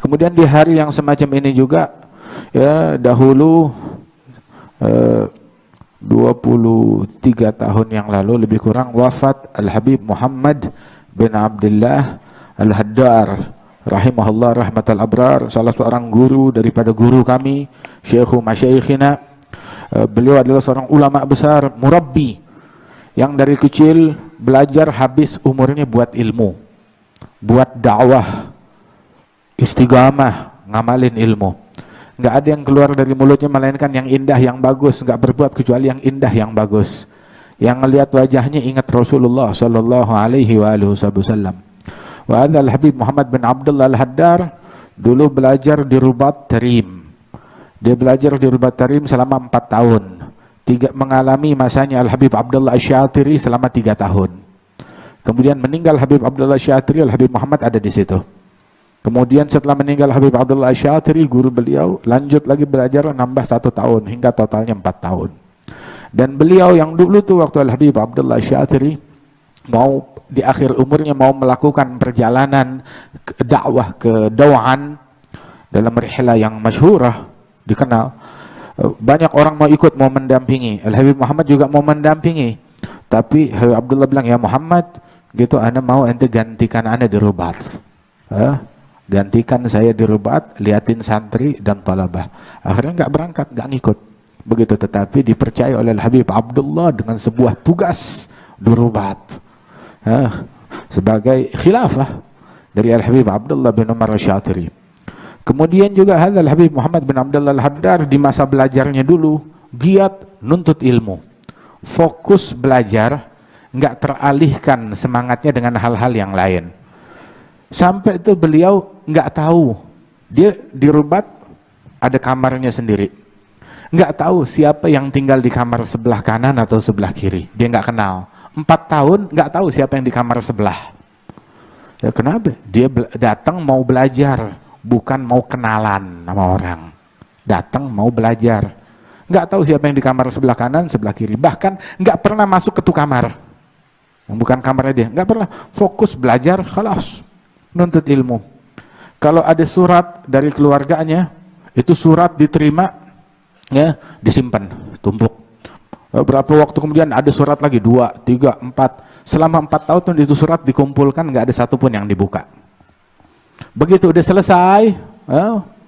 Kemudian di hari yang semacam ini juga, ya dahulu 23 tahun yang lalu lebih kurang, wafat Al-Habib Muhammad bin Abdullah Al-Haddar rahimahullah rahmatal abrar, salah seorang guru daripada guru kami, syekhu masyaikhina. Beliau adalah seorang ulama besar, murabbi, yang dari kecil belajar habis umurnya buat ilmu, buat dakwah, istiqamah, ngamalin ilmu. Nggak ada yang keluar dari mulutnya melainkan yang indah, yang bagus. Nggak berbuat kecuali yang indah, yang bagus. Yang ngelihat wajahnya ingat Rasulullah sallallahu alaihi wasallam. Wa hadzal Habib Muhammad bin Abdullah Al-Haddar dulu belajar di Rubat Tarim. Dia belajar di Rubat Tarim selama 4 tahun. Mengalami masanya Al-Habib Abdullah Asy-Syatiri selama 3 tahun. Kemudian meninggal Habib Abdullah Asy-Syatiri, Al-Habib Muhammad ada di situ. Kemudian setelah meninggal Habib Abdullah Asy-Syatiri, guru beliau lanjut lagi belajar, nambah 1 tahun hingga totalnya 4 tahun. Dan beliau yang dulu tuh waktu Al-Habib Abdullah Asy-Syatiri mau di akhir umurnya mau melakukan perjalanan dakwah ke Dauhan dalam rihlah yang masyhurah, dikenal. Banyak orang mau ikut, mau mendampingi. Al-Habib Muhammad juga mau mendampingi. Tapi Habib Abdullah bilang, ya Muhammad, gitu, ana mau ente gantikan ana di Rubat. Gantikan saya di Rubat, liatin santri dan talabah. Akhirnya nggak berangkat, nggak ngikut. Begitu, tetapi dipercaya oleh Habib Abdullah dengan sebuah tugas di Rubat, sebagai khilafah dari Al-Habib Abdullah bin Umar Asy-Syatiri. Kemudian juga hadzal Habib Muhammad bin Abdullah Al-Haddar di masa belajarnya dulu giat nuntut ilmu, fokus belajar, nggak teralihkan semangatnya dengan hal-hal yang lain. Sampai itu beliau nggak tahu, dia di Rubat ada kamarnya sendiri, nggak tahu siapa yang tinggal di kamar sebelah kanan atau sebelah kiri, dia nggak kenal. 4 tahun nggak tahu siapa yang di kamar sebelah. Ya kenapa? Dia datang mau belajar, bukan mau kenalan sama orang. Datang mau belajar, nggak tahu siapa yang di kamar sebelah kanan, sebelah kiri, bahkan nggak pernah masuk ke tuh kamar yang bukan kamarnya dia, nggak pernah. Fokus belajar, khalas, nuntut ilmu. Kalau ada surat dari keluarganya, itu surat diterima, ya disimpan, tumpuk. Berapa waktu kemudian ada surat lagi, 2, 3, 4. Selama 4 tahun itu surat dikumpulkan, nggak ada satupun yang dibuka. Begitu udah selesai,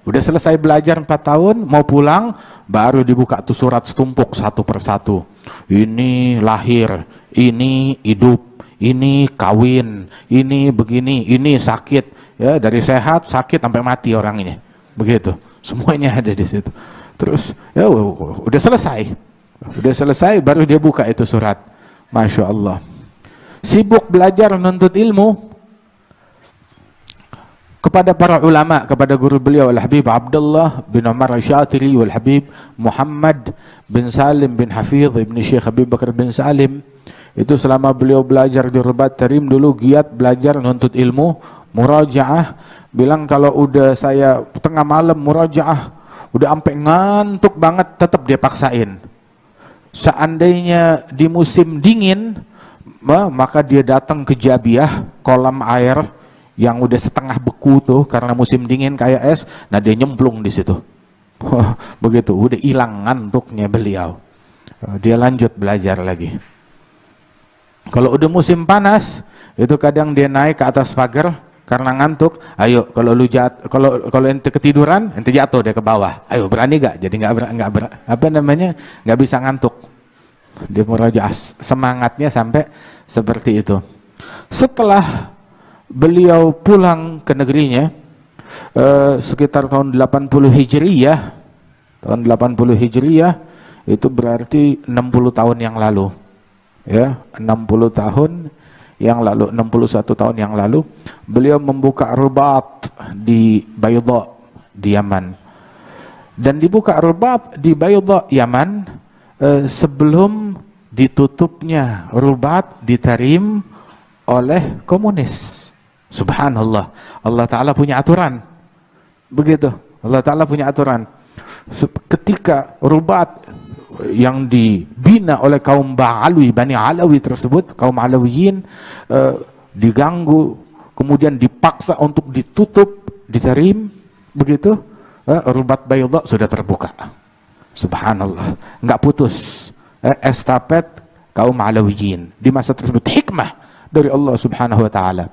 udah selesai belajar 4 tahun, mau pulang, baru dibuka tuh surat setumpuk satu persatu. Ini lahir, ini hidup, ini kawin, ini begini, ini sakit, ya dari sehat, sakit sampai mati orang ini. Begitu, semuanya ada di situ. Terus ya udah selesai. Udah selesai baru dia buka itu surat. Masya Allah, sibuk belajar nuntut ilmu kepada para ulama, kepada guru beliau Al-Habib Abdullah bin Umar Asy-Syatiri wal Habib Muhammad bin Salim bin Hafidh ibn Syekh Habib Bakar bin Salim. Itu selama beliau belajar di Rubat Tarim dulu giat belajar nuntut ilmu, murajaah. Bilang kalau udah saya tengah malam murajaah, udah sampai ngantuk banget, tetap dia paksain. Seandainya di musim dingin, maka dia datang ke Jabiah, kolam air yang udah setengah beku tuh karena musim dingin kayak es. Nah dia nyemplung di situ. Begitu, udah hilang ngantuknya beliau. Dia lanjut belajar lagi. Kalau udah musim panas, itu kadang dia naik ke atas pagar karena ngantuk. Ayo, kalau ente ketiduran, ente jatuh dia ke bawah. Ayo, berani gak? Jadi nggak bisa ngantuk. Dia murajaah, semangatnya sampai seperti itu. Setelah beliau pulang ke negerinya sekitar tahun 80 Hijriyah, tahun 80 Hijriyah itu berarti 60 tahun yang lalu, ya 60 tahun yang lalu, 61 tahun yang lalu, beliau membuka Rubat di Baydha di Yaman. Dan dibuka Rubat di Baydha Yaman sebelum ditutupnya Rubat di Tarim oleh komunis. Subhanallah, Allah Ta'ala punya aturan. Begitu, Allah Ta'ala punya aturan. Ketika Rubat yang dibina oleh kaum Ba'alwi, Bani Alawi tersebut, kaum Alawiyin, diganggu, kemudian dipaksa untuk ditutup di Tarim, begitu rubat bayda sudah terbuka. Subhanallah, nggak putus estafet kaum Alawiyin di masa tersebut. Hikmah dari Allah Subhanahu wa taala.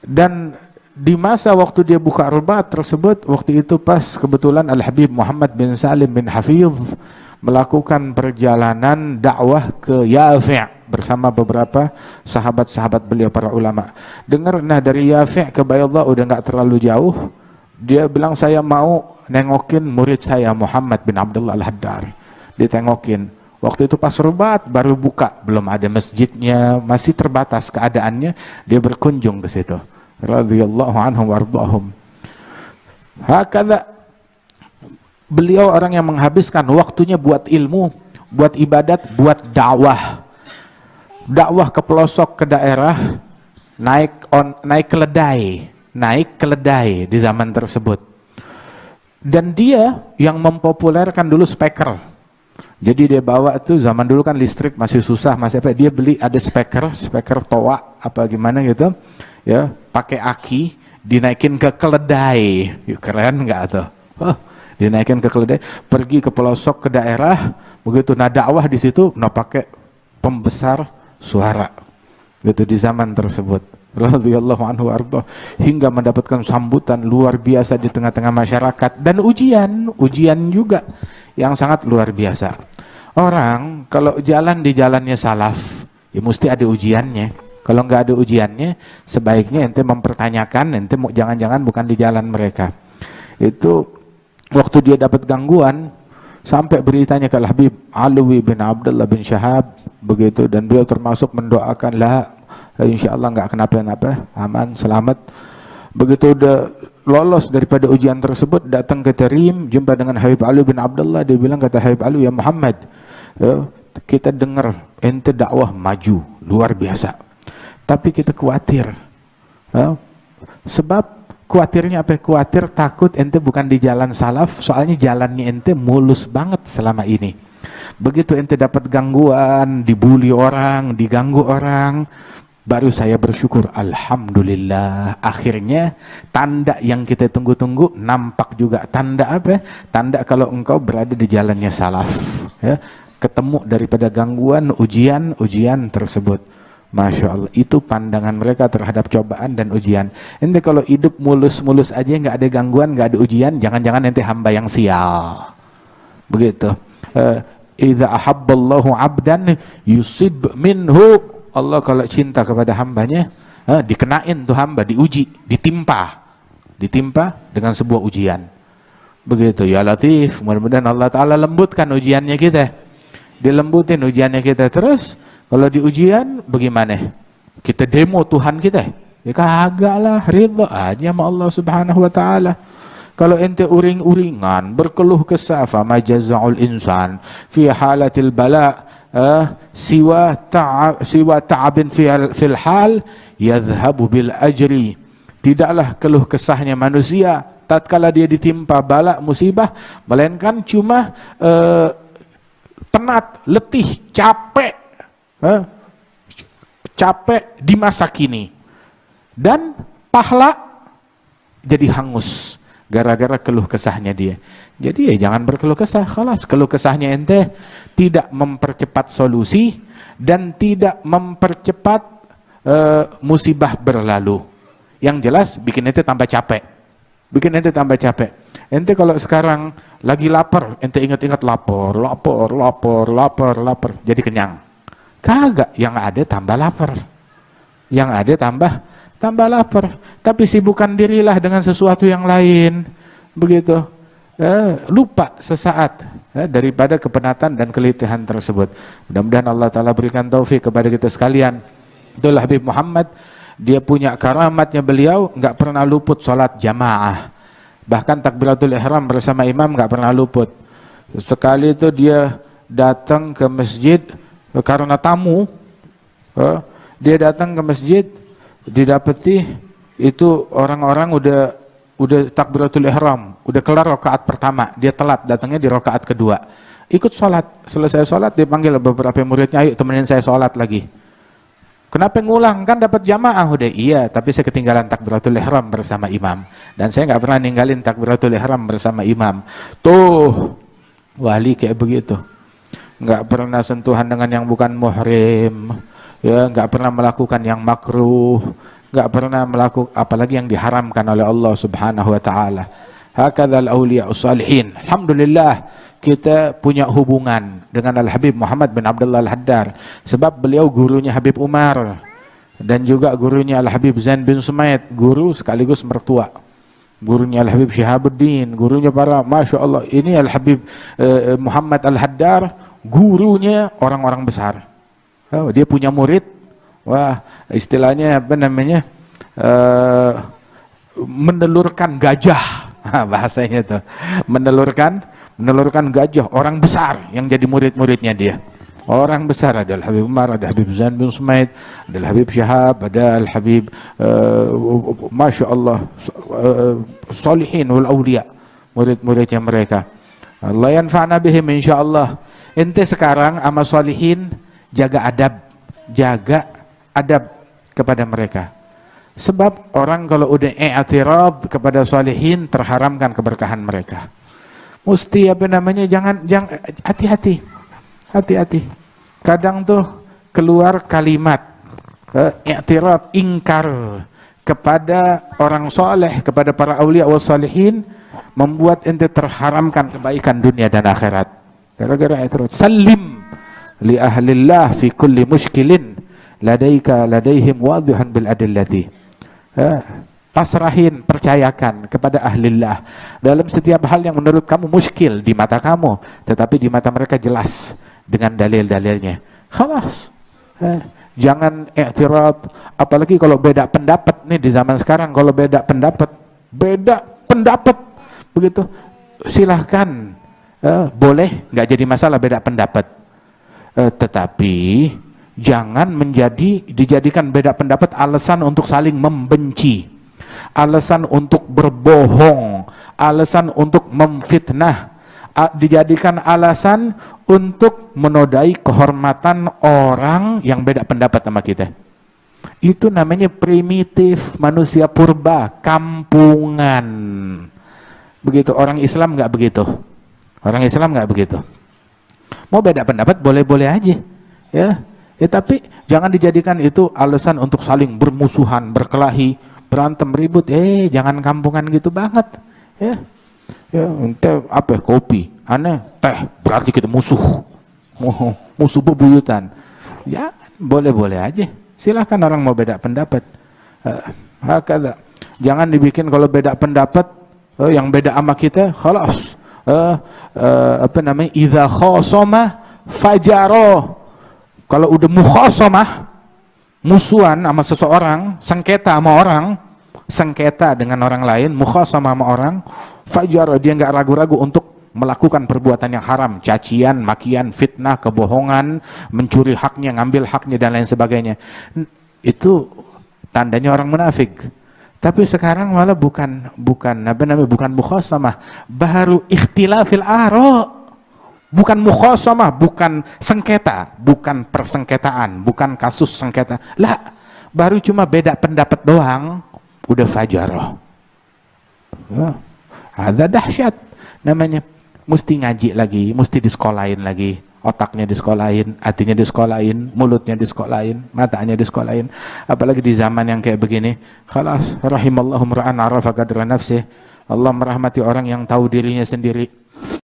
Dan di masa waktu dia buka rubat tersebut, waktu itu pas kebetulan Al-Habib Muhammad bin Salim bin Hafidh melakukan perjalanan dakwah ke Yafi' bersama beberapa sahabat-sahabat beliau, para ulama. Dengar, nah dari Yafi' ke Bayda udah nggak terlalu jauh. Dia bilang, saya mau nengokin murid saya Muhammad bin Abdullah Al-Haddar. Ditengokin. Waktu itu pas rubat baru buka, belum ada masjidnya, masih terbatas keadaannya. Dia berkunjung ke situ. Radhiyallahu anhum wardahum. Hakadha, beliau orang yang menghabiskan waktunya buat ilmu, buat ibadat, buat dakwah. Dakwah ke pelosok, ke daerah, naik keledai di zaman tersebut. Dan dia yang mempopulerkan dulu speaker. Jadi dia bawa tuh, zaman dulu kan listrik masih susah, masih apa, dia beli ada speaker toa apa gimana gitu. Ya, pakai aki, dinaikin ke keledai. Keren nggak tuh? Dinaikin ke keledai, pergi ke pelosok, ke daerah, begitu. Nah dakwah di situ, nah pakai pembesar suara, gitu di zaman tersebut. Radhiyallahu anhu arda, hingga mendapatkan sambutan luar biasa di tengah-tengah masyarakat, dan ujian juga yang sangat luar biasa. Orang kalau jalan di jalannya salaf, ya mesti ada ujiannya. Kalau nggak ada ujiannya, sebaiknya ente mempertanyakan, ente jangan-jangan bukan di jalan mereka. Itu waktu dia dapat gangguan, sampai beritanya ke Habib Alwi bin Abdullah bin Syahab, begitu, dan beliau termasuk mendoakan, lah insya Allah nggak kenapa-napa, aman, selamat. Begitu udah lolos daripada ujian tersebut, datang ke Tarim, jumpa dengan Habib Ali bin Abdullah. Dia bilang, kata Habib Ali, ya Muhammad, ya, kita dengar ente dakwah maju luar biasa, tapi kita khawatir. Sebab khawatirnya apa? Khawatir takut ente bukan di jalan salaf, soalnya jalannya ente mulus banget selama ini. Begitu ente dapat gangguan, dibully orang, diganggu orang, baru saya bersyukur, alhamdulillah, akhirnya tanda yang kita tunggu-tunggu nampak juga. Tanda apa? Tanda kalau engkau berada di jalannya salaf, ya, ketemu daripada gangguan, ujian tersebut. Masya Allah, itu pandangan mereka terhadap cobaan dan ujian. Ente kalau hidup mulus-mulus aja, nggak ada gangguan, nggak ada ujian, jangan-jangan ente hamba yang sial. Begitu. Idza ahabballahu abdan yusib minhu. Allah kalau cinta kepada hambanya, dikenain tuh hamba, diuji, ditimpa dengan sebuah ujian. Begitu ya Latif, mudah-mudahan Allah Ta'ala lembutkan ujiannya kita. Dilembutin ujiannya kita. Terus kalau di ujian bagaimana? Kita demo Tuhan kita? Ya kagak lah, ridha aja sama Allah Subhanahu wa Ta'ala. Kalau ente uring-uringan, berkeluh kesah, fama jazaa'ul insan fi halatil bala siwa ta'abin fil hal yadhhabu bil ajri. Tidaklah keluh kesahnya manusia tatkala dia ditimpa bala musibah, melainkan cuma penat, letih, capek di masa kini, dan pahala jadi hangus gara-gara keluh kesahnya dia. Jadi ya jangan berkeluh kesah, khalas. Keluh kesahnya ente tidak mempercepat solusi dan tidak mempercepat musibah berlalu. Yang jelas bikin ente tambah capek. Ente kalau sekarang lagi lapar, ente ingat-ingat lapar, jadi kenyang. Kagak, yang ada tambah lapar. Tambah lapar. Tapi sibukkan dirilah dengan sesuatu yang lain. Begitu. Lupa sesaat daripada kepenatan dan keletihan tersebut. Mudah-mudahan Allah Ta'ala berikan taufik kepada kita sekalian. Itulah Habib Muhammad, dia punya karamatnya, beliau nggak pernah luput sholat jamaah. Bahkan takbiratul ihram bersama imam nggak pernah luput. Sekali itu dia datang ke masjid karena tamu, dia datang ke masjid, didapati itu orang-orang udah takbiratul ihram, udah kelar rakaat pertama, dia telat datangnya di rakaat kedua. Ikut sholat, selesai sholat dipanggil beberapa muridnya, ayo temenin saya sholat lagi. Kenapa ngulang? Kan dapat jamaah udah. Iya, tapi saya ketinggalan takbiratul ihram bersama imam. Dan saya nggak pernah ninggalin takbiratul ihram bersama imam. Tuh, wali kayak begitu. Nggak pernah sentuhan dengan yang bukan muhrim. Ya, nggak pernah melakukan yang makruh. Nggak pernah melakukan apalagi yang diharamkan oleh Allah Subhanahu wa taala. Hakadzal auliya'us salihin. Alhamdulillah kita punya hubungan dengan Al-Habib Muhammad bin Abdullah Al-Haddar sebab beliau gurunya Habib Umar dan juga gurunya Al-Habib Zain bin Sumaid, guru sekaligus mertua, gurunya Al-Habib Syihabuddin, gurunya para, Masya Allah, ini Al-Habib Muhammad Al-Haddar, gurunya orang-orang besar. Dia punya murid, wah istilahnya apa namanya, menelurkan gajah, bahasanya tuh, menelurkan gajah, orang besar yang jadi murid-muridnya dia. Orang besar, ada Al-Habib Umar, ada Habib Zain bin Sumaid, ada Al-Habib Syihab, ada Al-Habib Masya Allah, Salihin wal Awliya, murid-muridnya mereka. Allah yanfa'na bihim insyaallah. Ente sekarang sama Salihin jaga adab kepada mereka. Sebab orang kalau udah i'tirad kepada Salihin terharamkan keberkahan mereka. Mesti apa namanya, jangan hati-hati. Kadang tuh keluar kalimat i'tirad, ingkar kepada orang soleh, kepada para aulia wa salihin, membuat ente terharamkan kebaikan dunia dan akhirat. Gara-gara i'tirad. Salim li ahlillah fi kulli mushkilin ladaihim wadihan bil adillati. Pasrahin, percayakan kepada ahlillah dalam setiap hal yang menurut kamu muskil di mata kamu, tetapi di mata mereka jelas dengan dalil-dalilnya. Khalas. Jangan i'tirad, apalagi kalau beda pendapat nih di zaman sekarang. Kalau beda pendapat begitu, silahkan, boleh, nggak jadi masalah beda pendapat, tetapi jangan dijadikan beda pendapat alasan untuk saling membenci, alasan untuk berbohong, alasan untuk memfitnah, dijadikan alasan untuk menodai kehormatan orang yang beda pendapat sama kita. Itu namanya primitif, manusia purba, kampungan. Begitu. Orang Islam nggak begitu. Orang Islam nggak begitu. Mau beda pendapat boleh-boleh aja, ya. Tapi jangan dijadikan itu alasan untuk saling bermusuhan, berkelahi, berantem, ribut. Jangan kampungan gitu banget, ya. Ente apa, kopi, aneh, teh, berarti kita musuh bebuyutan. Ya, boleh-boleh aja. Silahkan orang mau beda pendapat. Hakada. Jangan dibikin kalau beda pendapat, yang beda sama kita, khalas. Apa namanya? Idza khasama fajaro. Kalau udah mukhasamah, musuhan sama seseorang, sengketa sama orang, sengketa dengan orang lain, mukhasamah sama orang, fajar, dia nggak ragu-ragu untuk melakukan perbuatan yang haram, cacian, makian, fitnah, kebohongan, mencuri haknya, ngambil haknya dan lain sebagainya. Itu tandanya orang munafik. Tapi sekarang malah bukan mukhasamah, baru ikhtilafil ara. Bukan mukhasamah, bukan sengketa, bukan persengketaan, bukan kasus sengketa. Lah, baru cuma beda pendapat doang, udah fajarah. Ada dahsyat namanya. Mesti ngaji lagi, mesti disekolahin lagi. Otaknya disekolahin, hatinya disekolahin, mulutnya disekolahin, matanya disekolahin. Apalagi di zaman yang kayak begini. Khalas, rahimallahu mra'an arafa qadra nafsih. Allah merahmati orang yang tahu dirinya sendiri.